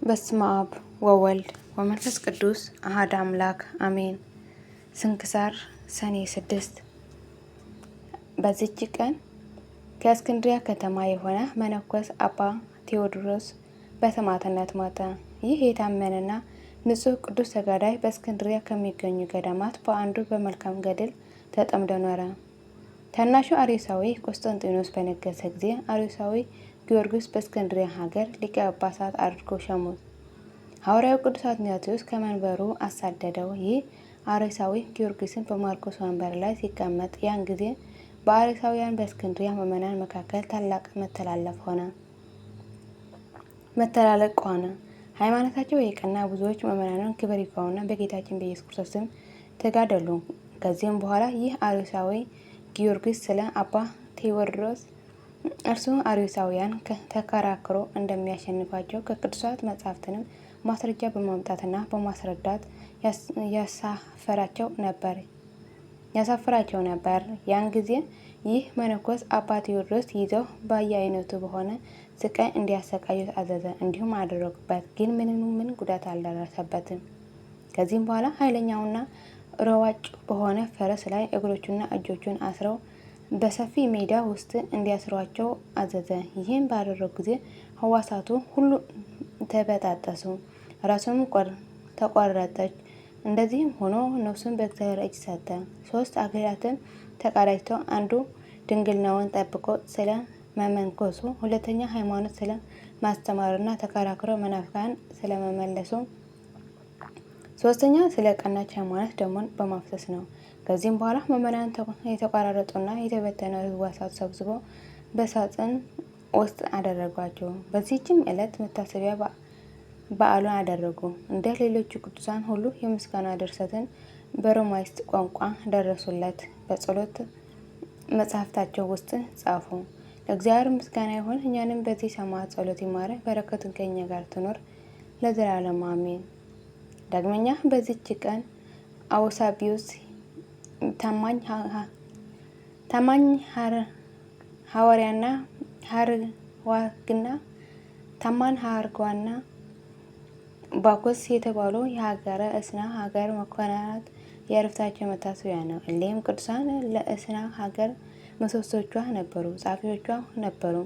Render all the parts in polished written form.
በስመ አብ ወወልድ ወመንፈስ ቅዱስ አሐዱ አምላክ አሜን። ስንክሳር ሰኔ 6። በዚች ቀን ከእስክንድርያ ከተማ የሆነ መነኮስ አባ ቴዎድሮስ በሰማዕትነት ሞተ። ይህ የታመነና ንጹሕ ቅዱስ ተጋዳይ በእስክንድርያ ከሚገኙ ገዳማት በአንዱ በመልካም ገድል ተጠምዶ ኖረ። ታናሹ አርዮሳዊ ቆስጠንጢኖስ በነገሰ ጊዜ አርዮሳዊ ጊዮርጊስ በእስክንድርያ ሀገር ሊቀ ጳጳሳት አድርጎ ሾሙት። ሐዋርያው ቅዱስ አትናቴዎስ ከመንበሩ አሳደደው። ይህ አርዮሳዊ ጊዮርጊስን በማርቆስ ወንበር ላይ ሲቀመጥ ያን ጊዜ በአርዮሳውያን በእስክንድርያ ምዕመናን መካከል ታላቅ መተላለቅ ሆነ። ሃይማኖታቸው የቀና ብዙዎች ምዕመናንን ክብር ይግባውና በጌታችን በኢየሱስ ክርስቶስ ስም ተጋደሉ። ከዚህም በኋላ ይህ አርዮሳዊ ጊዮርጊስ ስለ አባ ቴዎድሮስ እርሱ አርዮሳውያን ተከራክሮ እንደሚያሸንፋቸው ከቅዱሳት መጻሕፍትንም ማስረጃ በማምጣትና በማስረዳት ያሳፍራቸው ነበር። ያን ጊዜ ይህ መነኮስ አባ ቴዎድሮስ ይዘው በየአይነቱ በሆነ ስቃይ እንዲያሰቃዩት አዘዘ። እንዲሁም አደረጉበት፣ ግን ምን ጉዳት አልደረሰበትም። ከዚህም በኋላ ኃይለኛውና ሯጭ በሆነ ፈረስ ላይ እግሮቹና እጆቹን አስረው በሰፊ ሜዳ ውስጥ እንዲያስሯቸው አዘዘ። ይህም ባደረጉ ጊዜ ሕዋሳቱ ሁሉ ተበጣጠሱ፣ ራሱም ተቆረጠች። እንደዚህም ሆኖ ነፍሱን በእግዚአብሔር እጅ ሰጠ። 3 አክሊላትን ተቀዳጅተው አንዱ ድንግልናውን ጠብቆ ስለ መመንኮሱ፣ ሁለተኛ ሃይማኖት ስለ ማስተማሩና ተከራክረው መናፍቃን ስለመመለሱ፣ ሶስተኛ ስለ ቀናች ሃይማኖት ደሙን በማፍሰስ ነው። ከዚህም በኋላ ምዕመናን የተቆራረጡና የተበተኑ ሕዋሳት ሰብስበው በሳጥን ውስጥ አደረጓቸው። በዚህችም ዕለት መታሰቢያ በዓሉን አደረጉ። እንደ ሌሎቹ ቅዱሳን ሁሉ የምስጋና ድርሰትን በሮማይስጥ ቋንቋ ደረሱለት፣ በጸሎት መጽሐፍታቸው ውስጥ ጻፉ። ለእግዚአብሔር ምስጋና ይሁን፣ እኛንም በዚህ ሰማዕት ጸሎት ይማረን፣ በረከቱን ከእኛ ጋር ትኖር ለዘላለም አሜን። ዳግመኛ በዚች ቀን አውሳቢዮስ ታማኝ ሐዋርያና ሐርግዋና ባኮስ የተባሉ የሀገረ እስና ሀገር መኳንንት የዕረፍታቸው መታሰቢያ ነው። እሊህም ቅዱሳን ለእስና ሀገር ምሰሶቿ ነበሩ፣ ጸሐፊዎቿ ነበሩ።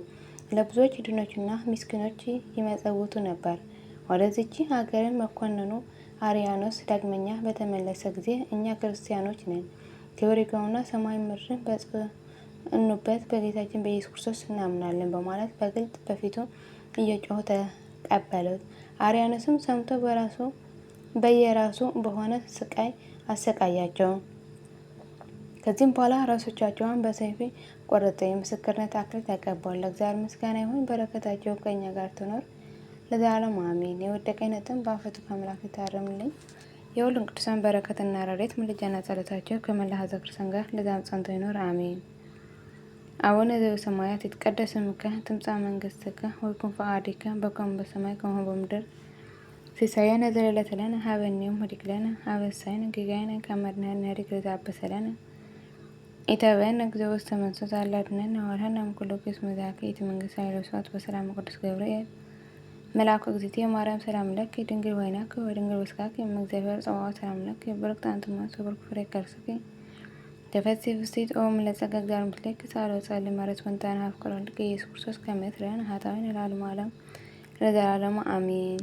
ለብዙዎች ድሆችና ምስኪኖች ይመጸውቱ ነበር። ወደዚች ሀገርን መኮንኑ አርያኖስ ዳግመኛ በተመለሰ ጊዜ እኛ ክርስቲያኖች ነን፣ ክብር ይግባውና ሰማይ ምድርን በጸኑበት በጌታችን በኢየሱስ ክርስቶስ እናምናለን በማለት በግልጥ በፊቱ እየጮሁ ተቀበሉት። አርያኖስም ሰምቶ በየራሱ በሆነ ስቃይ አሰቃያቸው። ከዚህም በኋላ ራሶቻቸውን በሰይፍ ቆረጠ። የምስክርነት አክሊል ተቀበሉ። ለእግዚአብሔር ምስጋና ይሁን፣ በረከታቸው ከእኛ ጋር ትኖር ለዘላለም አሜን። የወደቀኝ ነጥብ በአፈቱ ከአምላክ ይታረምልኝ። የሁሉም ቅዱሳን በረከትና ረድኤት ምልጃና ጸሎታቸው ከመላ ሕዝበ ክርስቲያን ጋር ለዘላለም ጸንቶ ይኖር አሜን። አቡነ ዘበሰማያት ይትቀደስ ስምከ ትምጻእ መንግሥትከ ወይኩን ፈቃድከ በከመ በሰማይ ከማሁ በምድር ሲሳየነ ዘለለዕለትነ ሀበነ ዮም ኅድግ ለነ አበሳነ ጌጋየነ ከመ ንሕነኒ ከመ ሰለነ ኢተበነ እግዚኦ ውስተ መንሱት አላ አድኅነነ ወሀበነ እምኩሉ ኩሉ መዛኪ ኢቲ መንግሥት ኃይለ ወስብሐት በሰላም ቅዱስ ገብርኤል መልአኩ እግዝእትየ ማርያም ሰላም ለኪ ድንግል ወይናኪ ወድንግል በሥጋኪ እም እግዚአብሔር ጸባኦት ሰላም ለኪ ብርክት አንቲ እምአንስት ወብሩክ ፍሬ ከርሥኪ ተፈሥሒ ፍሥሕት ኦ እምለጸጋ እግዚአብሔር ምስሌኪ ጻልሕ ወጸልም ማረት ወንታነ ሀብ ፍቅር ወልድኪ ኢየሱስ ክርስቶስ ከመ ይትረን ኃጣውኢነ ለዓለመ ዓለም ለዘላለሙ አሜን።